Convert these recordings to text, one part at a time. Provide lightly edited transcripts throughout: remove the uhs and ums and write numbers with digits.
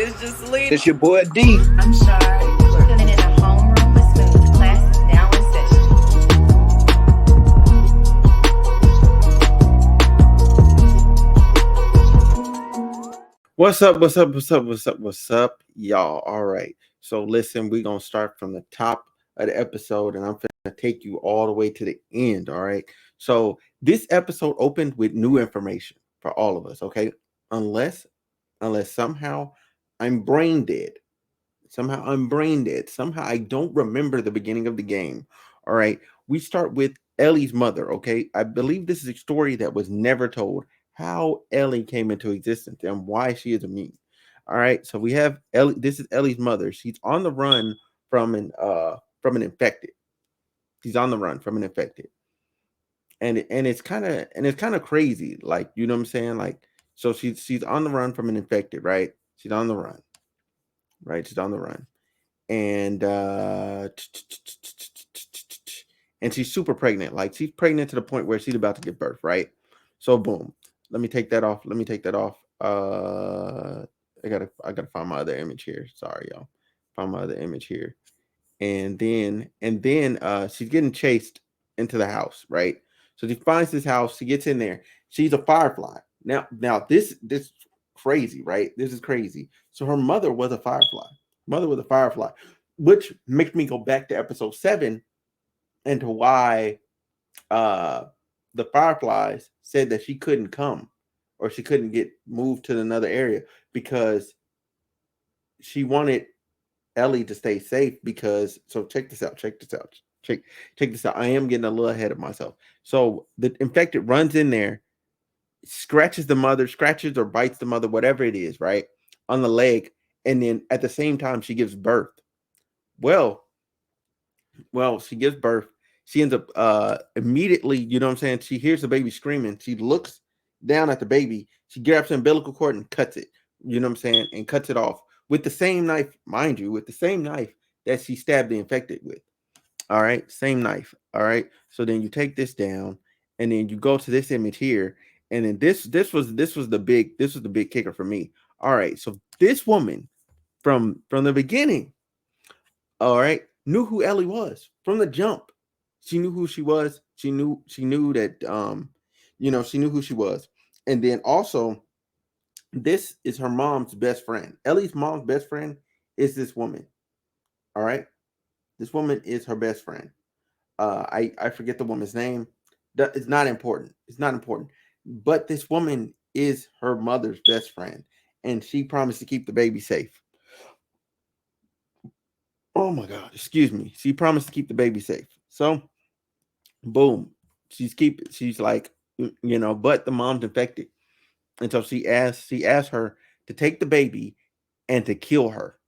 It's just Selena. It's your boy D. I'm sorry. We're in a homeroom with smooth. Class is now in session. What's up? What's up? What's up? What's up? What's up, y'all? All right. So listen, we're gonna start from the top of the episode, and I'm gonna take you all the way to the end. All right. So this episode opened with new information for all of us. Okay, unless somehow I'm brain dead. Somehow I'm brain dead. Somehow I don't remember the beginning of the game. All right. We start with Ellie's mother. Okay. I believe this is a story that was never told. How Ellie came into existence and why she is immune. All right. So we have Ellie. This is Ellie's mother. She's on the run from an infected. She's on the run from an infected. And it's kind of crazy. Like, you know what I'm saying? Like, so she's on the run from an infected, right? She's on the run. Right? She's on the run and and she's super pregnant. Like, she's pregnant to the point where she's about to give birth, right? So boom. Let me take that off. Let me take that off. I gotta find my other image here. Sorry, y'all. Find my other image here. And then she's getting chased into the house, right? So she finds this house, she gets in there. She's a firefly. Now this crazy, right? This is crazy. So her mother was a firefly. Mother was a firefly, which makes me go back to episode 7 and to why uh the fireflies said that she couldn't come or she couldn't get moved to another area because she wanted Ellie to stay safe. Because, so check this out, check this out. I am getting a little ahead of myself. So the infected runs in there, scratches the mother, scratches or bites the mother, whatever it is, right, on the leg, and then at the same time she gives birth. Well, she gives birth. She ends up immediately, you know what I'm saying? She hears the baby screaming. She looks down at the baby. She grabs the umbilical cord and cuts it. You know what I'm saying? And cuts it off with the same knife, mind you, with the same knife that she stabbed the infected with. All right, same knife. All right. So then you take this down, and then you go to this image here, and then this was the big kicker for me. All right. So this woman from the beginning, all right, knew who Ellie was from the jump. She knew who she was. She knew that she knew who she was. And then also, this is her mom's best friend. Ellie's mom's best friend is this woman. All right. This woman is her best friend. I forget the woman's name. It's not important. It's not important. But this woman is her mother's best friend, and she promised to keep the baby safe. Oh my God, excuse me. She promised to keep the baby safe. So boom, she's like, but the mom's infected. And so she asked her to take the baby and to kill her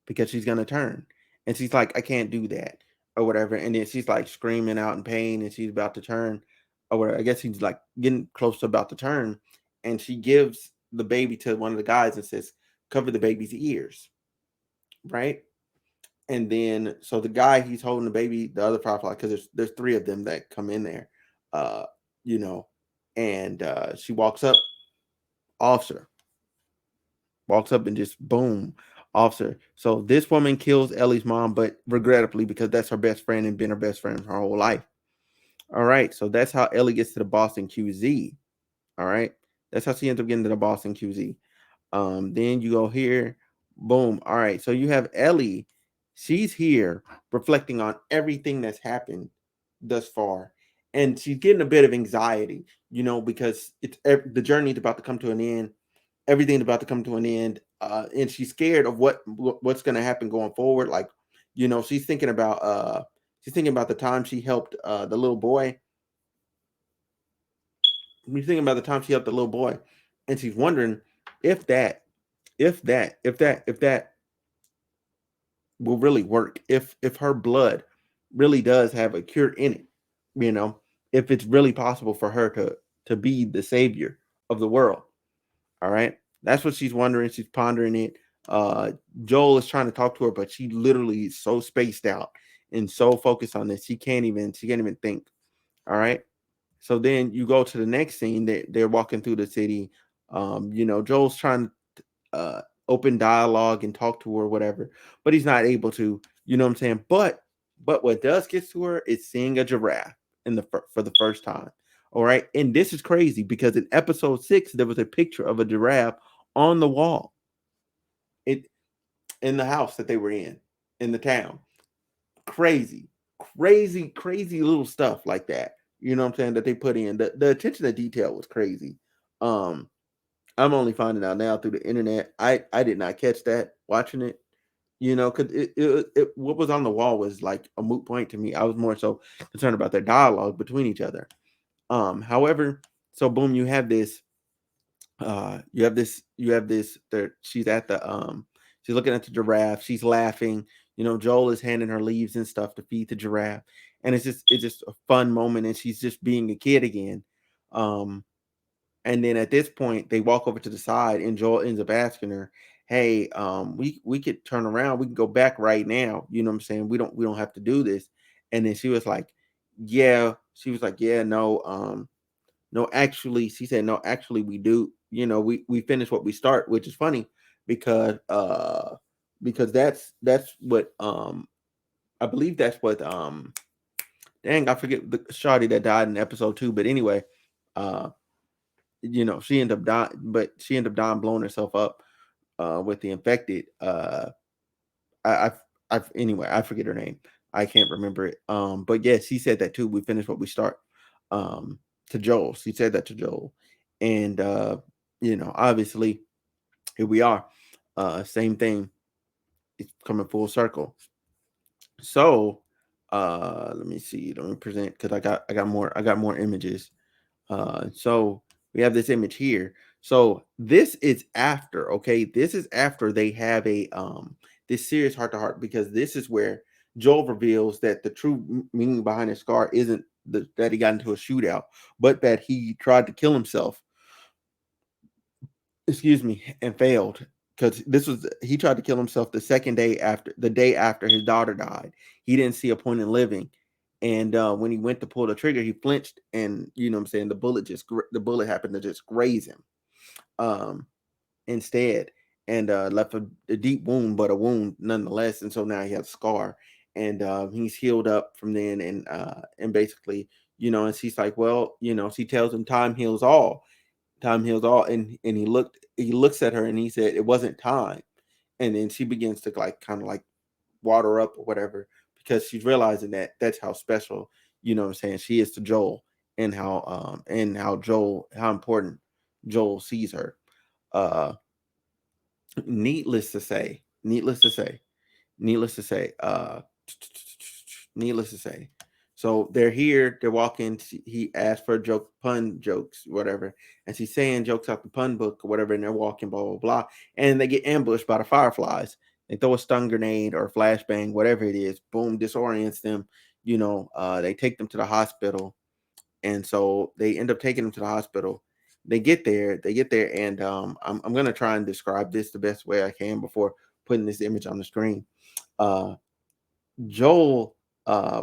because she's gonna turn. And she's like, I can't do that, or whatever. And then she's like screaming out in pain and she's about to turn, or whatever. I guess she's like getting close to about to turn. And she gives the baby to one of the guys and says, cover the baby's ears, right? And then so the guy, he's holding the baby, the other firefly, because there's three of them that come in there, uh, you know, and she officer walks up and just boom, officer. So this woman kills Ellie's mom, but regrettably, because that's her best friend and been her best friend her whole life. All right, so that's how Ellie gets to the Boston QZ. All right, that's how she ends up getting to the Boston QZ. Then you go here, boom. All right, so you have Ellie. She's here reflecting on everything that's happened thus far, and she's getting a bit of anxiety, because the journey's about to come to an end. Everything's about to come to an end, and she's scared of what's going to happen going forward. Like, she's thinking about the time she helped the little boy. She's thinking about the time she helped the little boy, and she's wondering if that if that will really work, if her blood really does have a cure in it, you know if it's really possible for her to be the savior of the world. All right, that's what she's wondering. She's pondering it. uh Joel is trying to talk to her, but she literally is so spaced out and so focused on this, she can't even think. All right, so then you go to the next scene. They're walking through the city. Joel's trying open dialogue and talk to her or whatever, but he's not able to, you know what I'm saying? But what does get to her is seeing a giraffe for the first time. All right. And this is crazy because in episode 6, there was a picture of a giraffe on the wall. It in the house that they were in the town. Crazy, crazy little stuff like that. You know what I'm saying? That they put in. The attention to detail was crazy. Um, I'm only finding out now through the internet. I did not catch that watching it. You know, because what was on the wall was like a moot point to me. I was more so concerned about their dialogue between each other. However, so boom, you have this there she's at the she's looking at the giraffe, she's laughing, Joel is handing her leaves and stuff to feed the giraffe, and it's just a fun moment, and she's just being a kid again. um and then at this point they walk over to the side, and Joel ends up asking her, hey, we could turn around, we can go back right now, you know what I'm saying, we don't have to do this. And then she was like, yeah, no, no, actually, she said, no, actually, we do. We finish what we start, which is funny because that's what I believe that's what dang, I forget the shawty that died in episode 2, but anyway, uh she ended up dying, but she ended up dying blowing herself up with the infected. I anyway, I forget her name. I can't remember it. But yeah, she said that too. We finish what we start. Um, to Joel, she said that to Joel, and obviously here we are. Same thing. It's coming full circle. So, let me see. Let me present because I got more images. So we have this image here. So this is after, okay, this is after they have a this serious heart to heart, because this is where Joel reveals that the true meaning behind his scar isn't that he got into a shootout, but that he tried to kill himself, excuse me, and failed. Because he tried to kill himself the day after his daughter died. He didn't see a point in living, and when he went to pull the trigger, he flinched, and you know what I'm saying, the bullet happened to just graze him um instead, and left a deep wound, but a wound nonetheless. And so now he has a scar, and he's healed up from then, and basically, and she's like, well, she tells him time heals all, and he looks at her, and he said it wasn't time. And then she begins to like kind of like water up or whatever, because she's realizing that that's how special, what I'm saying, she is to Joel, and how important Joel sees her. uh needless to say needless to say needless to say needless to say so they're here, they're walking, he asked for pun jokes, whatever, and she's saying jokes out the pun book or whatever, and they're walking, blah blah blah, and they get ambushed by the fireflies. They throw a stun grenade or a flashbang, whatever it is, boom, disorients them. They take them to the hospital, and so they end up taking him to the hospital. They get there, and I'm gonna try and describe this the best way I can before putting this image on the screen. Uh, Joel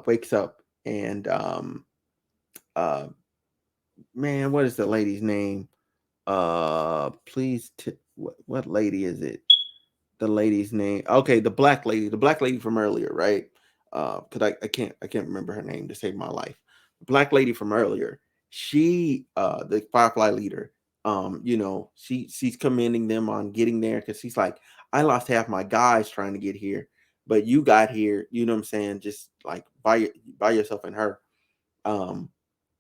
wakes up, and uh, man, what is the lady's name? Please, what lady is it? The lady's name. Okay, the black lady from earlier, right? Because I can't remember her name to save my life. The black lady from earlier. She, the Firefly leader. She's commending them on getting there, because she's like, I lost half my guys trying to get here, but you got here. You know what I'm saying? Just like by yourself and her. Um,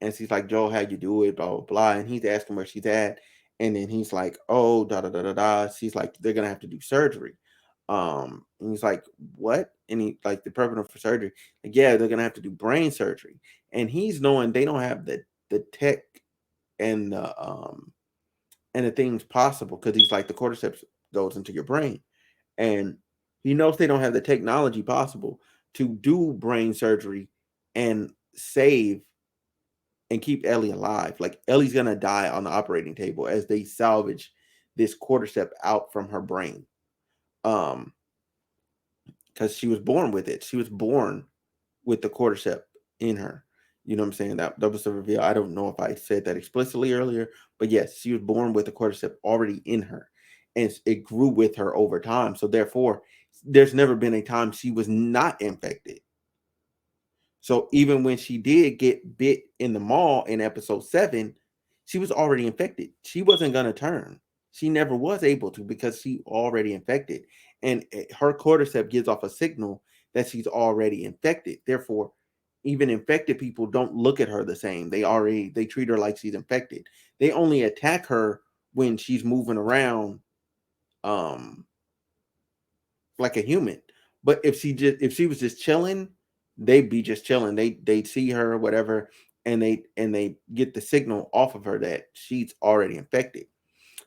and she's like, Joel, how'd you do it? Blah blah blah. And he's asking where she's at. And then he's like, oh, da da da da da. She's like, they're gonna have to do surgery. And he's like, what? And he like, the prepping for surgery. Like, yeah, they're gonna have to do brain surgery. And he's knowing they don't have the tech and the things possible, because he's like, the cordyceps goes into your brain, and he knows they don't have the technology possible to do brain surgery and save and keep Ellie alive. Like, Ellie's gonna die on the operating table as they salvage this cordyceps out from her brain. Um, because she was born with it. She was born with the cordyceps in her. You know what I'm saying? That was the reveal. I don't know if I said that explicitly earlier, but yes, she was born with the cordyceps already in her. and it grew with her over time. So therefore, there's never been a time she was not infected. So even when she did get bit in the mall in episode 7, she was already infected. She wasn't going to turn. She never was able to because she already infected. And her cordyceps gives off a signal that she's already infected. Therefore, even infected people don't look at her the same. They treat her like she's infected. They only attack her when she's moving around um like a human. But if she was just chilling, they'd be just chilling. They'd see her or whatever, and they get the signal off of her that she's already infected.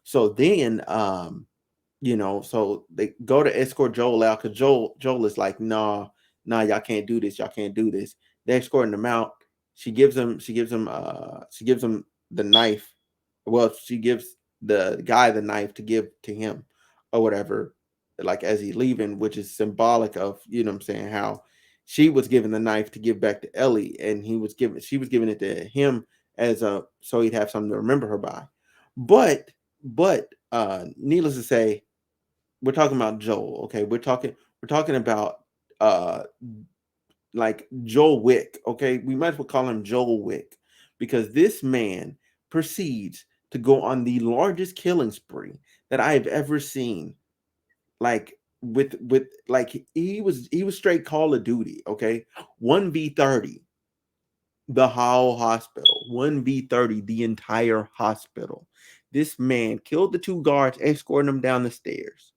So then so they go to escort Joel out because Joel is like, nah, y'all can't do this, y'all can't do this. They're escorting him out. She gives him the knife. Well, she gives the guy the knife to give to him or whatever, like as he's leaving, which is symbolic of, what I'm saying, how she was given the knife to give back to Ellie, and she was giving it to him as a so he'd have something to remember her by. But needless to say, we're talking about Joel, okay? We're talking about uh like Joel Wick, okay? We might as well call him Joel Wick because this man proceeds to go on the largest killing spree that I have ever seen. Like with like he was straight Call of Duty, okay? 1v30 the whole hospital. 1v30 the entire hospital. This man killed the two guards escorting them down the stairs,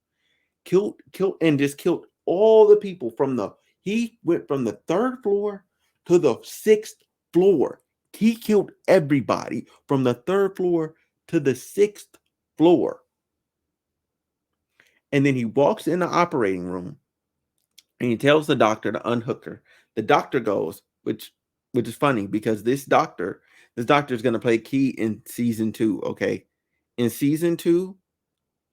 killed and just killed all the people from the he went from the third floor to the sixth floor. He killed everybody from the third floor to the sixth floor. And then he walks in the operating room and he tells the doctor to unhook her. The doctor goes, which is funny because this doctor is going to play key in season 2, okay? In season 2,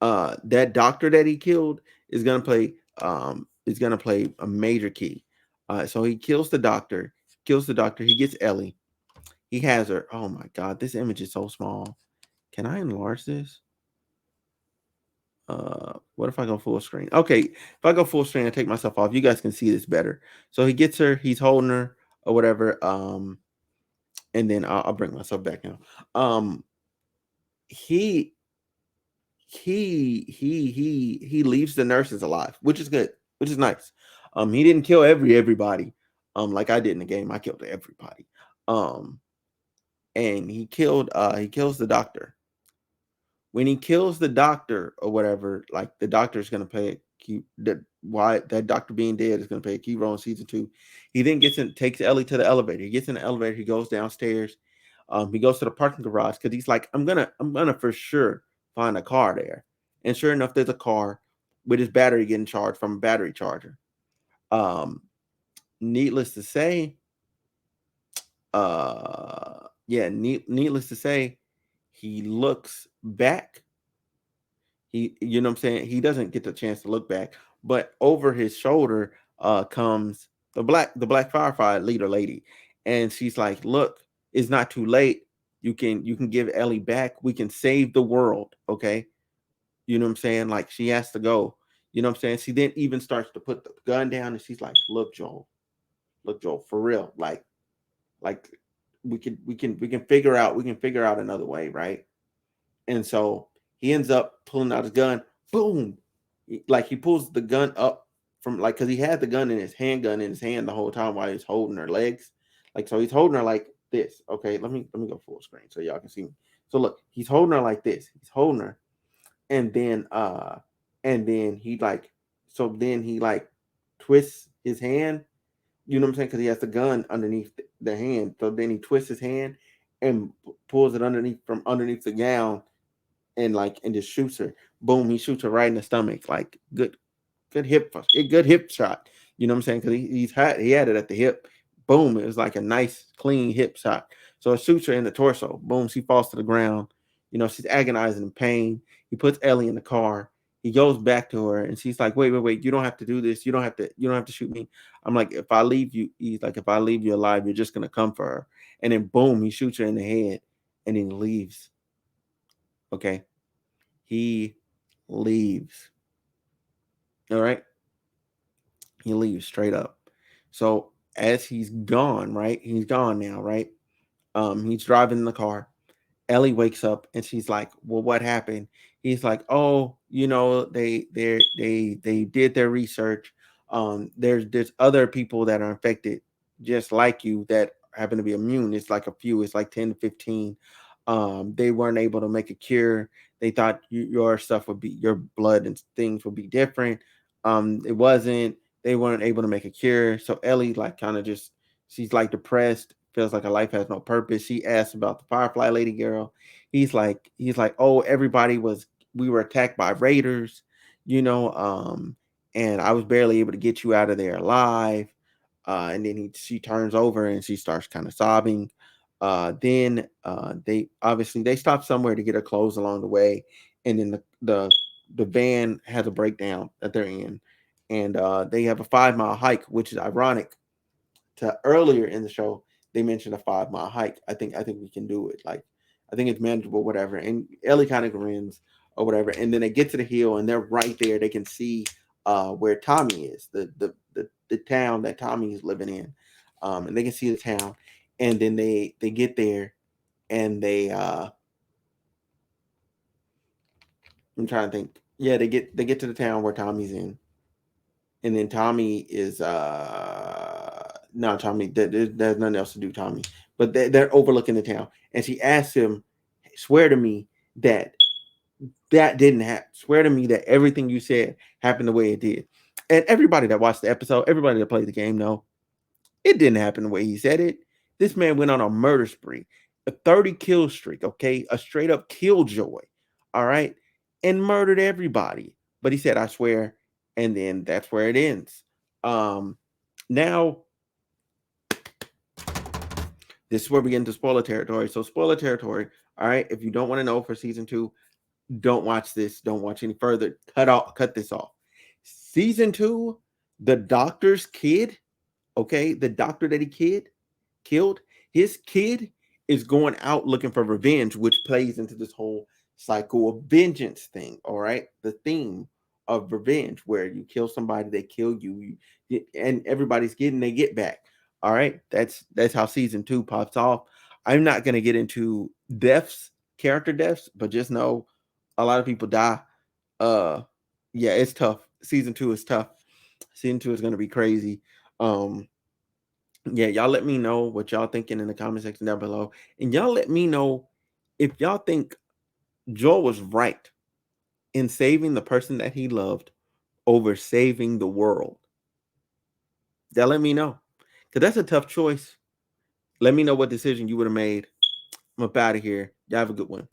that doctor that he killed is gonna play a major key. So he kills the doctor, he gets Ellie, he has her. Oh my god, this image is so small. Can I enlarge this? What if I go full screen? Okay, if I go full screen, I take myself off, you guys can see this better. So he gets her, he's holding her or whatever. And then I'll bring myself back now. He he leaves the nurses alive, which is good, which is nice. He didn't kill everybody, like I did in the game. I killed everybody. Um, and he kills the doctor. When he kills the doctor or whatever, like the doctor is gonna play a key that why that doctor being dead is gonna play a key role in season 2. He then takes Ellie to the elevator. He gets in the elevator, he goes downstairs. He goes to the parking garage because he's like, I'm gonna for sure find a car there. And sure enough, there's a car with his battery getting charged from a battery charger. Um, needless to say, needless to say, he looks back. What I'm saying, he doesn't get the chance to look back, but over his shoulder comes the black firefighter leader lady, and she's like, "Look, it's not too late. You can give Ellie back. We can save the world." Okay, you know what I'm saying? Like she has to go. You know what I'm saying? She then even starts to put the gun down, and she's like, look, Joel, for real, like we can figure out another way, right?" And so he ends up pulling out his gun. Boom! Like he pulls the gun up from like because he had the gun in his handgun in his hand the whole time while he's holding her legs. Like so, he's holding her like this. Okay, let me go full screen so y'all can see me. So look, he's holding her like this. He's holding her, and then he twists his hand. You know what I'm saying? Because he has the gun underneath the hand. So then he twists his hand and pulls it from underneath the gown and just shoots her. Boom, he shoots her right in the stomach. Like good hip shot. You know what I'm saying? Because he had it at the hip. Boom, it was like a nice clean hip shot. So it shoots her in the torso. Boom, she falls to the ground. She's agonizing in pain. He puts Ellie in the car. He goes back to her and she's like, wait, you don't have to do this. You don't have to shoot me. I'm like, if I leave you, he's like, if I leave you alive, you're just gonna come for her. And then boom, he shoots her in the head and then leaves. Okay. He leaves. All right, he leaves straight up. So as he's gone, right? He's gone now, right? He's driving in the car. Ellie wakes up and she's like, "Well, what happened?" He's like, "Oh, they did their research. There's other people that are infected just like you that happen to be immune. It's like a few. It's like 10 to 15. They weren't able to make a cure. They thought your stuff would be your blood and things would be different. It wasn't. They weren't able to make a cure. So Ellie like kind of just she's like depressed, feels like her life has no purpose. She asks about the Firefly Lady girl. He's like, oh, everybody was we were attacked by raiders, you know, and I was barely able to get you out of there alive. And then she turns over and she starts kind of sobbing. Then they stop somewhere to get her clothes along the way, and then the van has a breakdown that they're in, and they have a 5 mile hike, which is ironic to earlier in the show they mentioned a 5 mile hike. I think we can do it. Like I think it's manageable, whatever. And Ellie kind of grins or whatever. And then they get to the hill and they're right there. They can see where Tommy is, the town that Tommy is living in. And they can see the town. And then they get there and I'm trying to think. Yeah, they get to the town where Tommy's in, and then Tommy is no Tommy. There's nothing else to do, Tommy. But they're overlooking the town, and she asks him, "Swear to me that that didn't happen. Swear to me that everything you said happened the way it did." And everybody that watched the episode, everybody that played the game, know it didn't happen the way he said it. This man went on a murder spree, a 30 kill streak, okay, a straight up killjoy, all right, and murdered everybody. But he said, "I swear," and then that's where it ends. Now this is where we get into spoiler territory. So spoiler territory, all right. If you don't want to know for season 2, don't watch this. Don't watch any further. Cut this off. Season 2, the doctor's kid, okay, the doctor that he killed, his kid is going out looking for revenge, which plays into this whole cycle of vengeance thing. All right, the theme of revenge, where you kill somebody, they kill and everybody's getting they get back. All right, that's how season 2 pops off. I'm not gonna get into deaths, character deaths, but just know a lot of people die. Uh, yeah, it's tough. Season 2 is tough. Season 2 is gonna be crazy. Um, yeah, y'all let me know what y'all thinking in the comment section down below. And y'all let me know if y'all think Joel was right in saving the person that he loved over saving the world. Y'all let me know. Because that's a tough choice. Let me know what decision you would have made. I'm up out of here. Y'all have a good one.